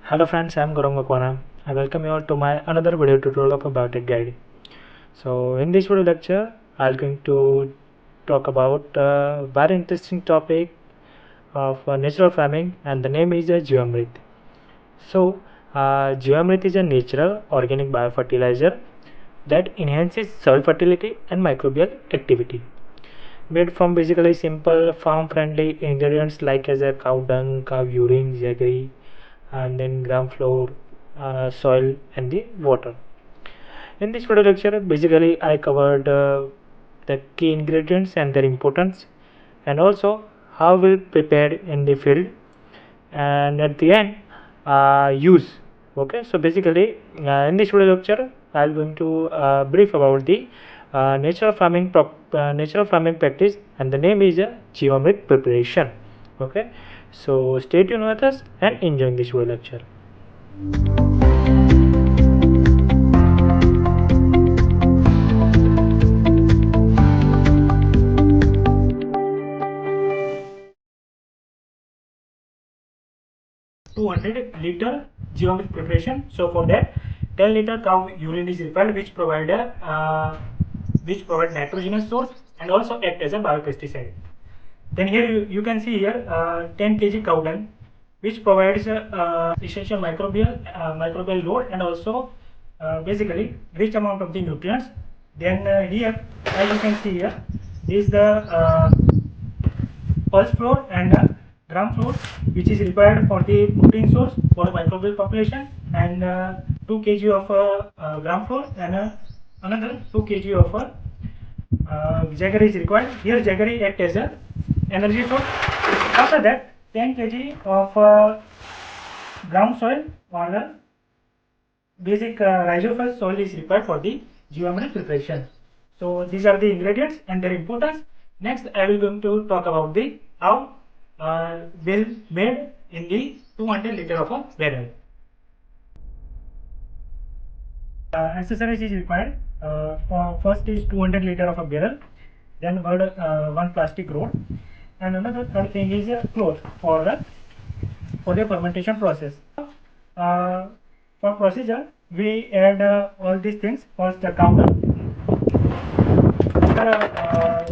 Hello friends, I am Gaurang Makwana. I welcome you all to my another video tutorial of a Biotech guide. So in this video lecture, I am going to talk about a very interesting topic of natural farming, and the name is Jivamrit. So Jivamrit is a natural organic biofertilizer that enhances soil fertility and microbial activity. Made from basically simple farm-friendly ingredients like as a cow dung, cow urine, jaggery, and then gram flour, soil, and the water. In this video lecture, basically I covered the key ingredients and their importance, and also how we prepare in the field, and at the end use. Okay, so basically in this video lecture I'm going to brief about the natural farming practice, and the name is Jivamrit preparation. Okay, so stay tuned with us and enjoy this video lecture. Liter Jivamrit preparation. So for that, 10 liter cow urine is required, which provide nitrogenous source and also act as a biopesticide. Then here you can see here 10 kg cow dung, which provides essential microbial load and also basically rich amount of the nutrients. Then here, as you can see here, this is the pulse floor and gram floor, which is required for the protein source for the microbial population, and 2 kg of gram floor and another 2 kg of jaggery is required. Here jaggery act as a energy source. After that, 10 kg of ground soil or basic rhizophos soil is required for the Jivamrit preparation. So these are the ingredients and their importance. Next, I will going to talk about the how will made in the 200 liter of a barrel. Accessories is required. First is 200 liter of a barrel, then one plastic rod, and another third thing is a cloth for the fermentation process. For procedure, we add all these things. First, the cow dung.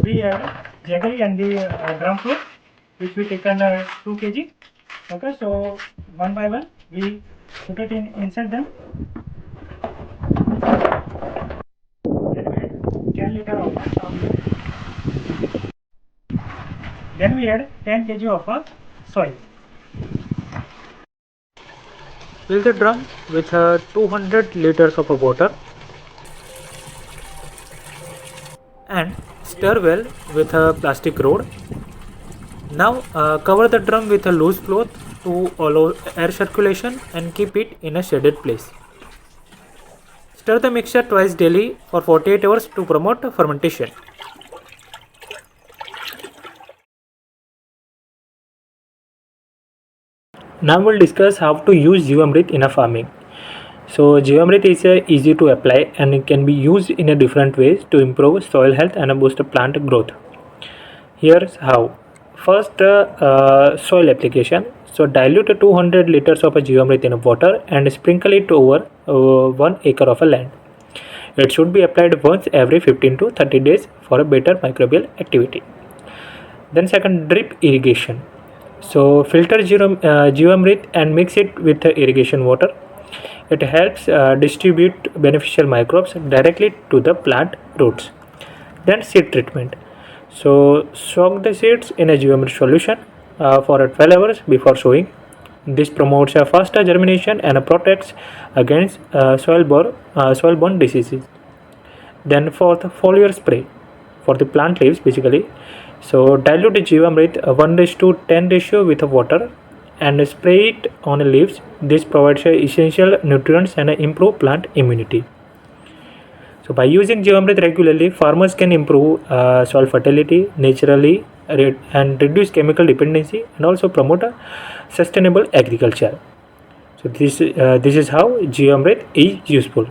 We add jaggery and the gram flour, which we taken 2 kg. Okay, so one by one we put it inside them. Then we add 10 kg of soil. Fill the drum with 200 liters of water and stir well with a plastic rod. Now cover the drum with a loose cloth to allow air circulation and keep it in a shaded place. Stir the mixture twice daily for 48 hours to promote fermentation. Now we'll discuss how to use Jivamrit in a farming. So Jivamrit is easy to apply and it can be used in a different ways to improve soil health and boost plant growth. Here's how. First, soil application. So dilute 200 liters of Jivamrit in water and sprinkle it over 1 acre of land. It should be applied once every 15 to 30 days for a better microbial activity. Then second, drip irrigation. So filter Jivamrit and mix it with irrigation water. It helps distribute beneficial microbes directly to the plant roots. Then seed treatment. So soak the seeds in a Jivamrit solution for 12 hours before sowing. This promotes a faster germination and protects against soil-borne diseases. Then fourth, foliar spray for the plant leaves basically. So dilute Jivamrit 1:10 ratio with water and spray it on leaves. This provides essential nutrients and improve plant immunity. So by using Jivamrit regularly, farmers can improve soil fertility naturally and reduce chemical dependency and also promote a sustainable agriculture. So this is how Jivamrit is useful.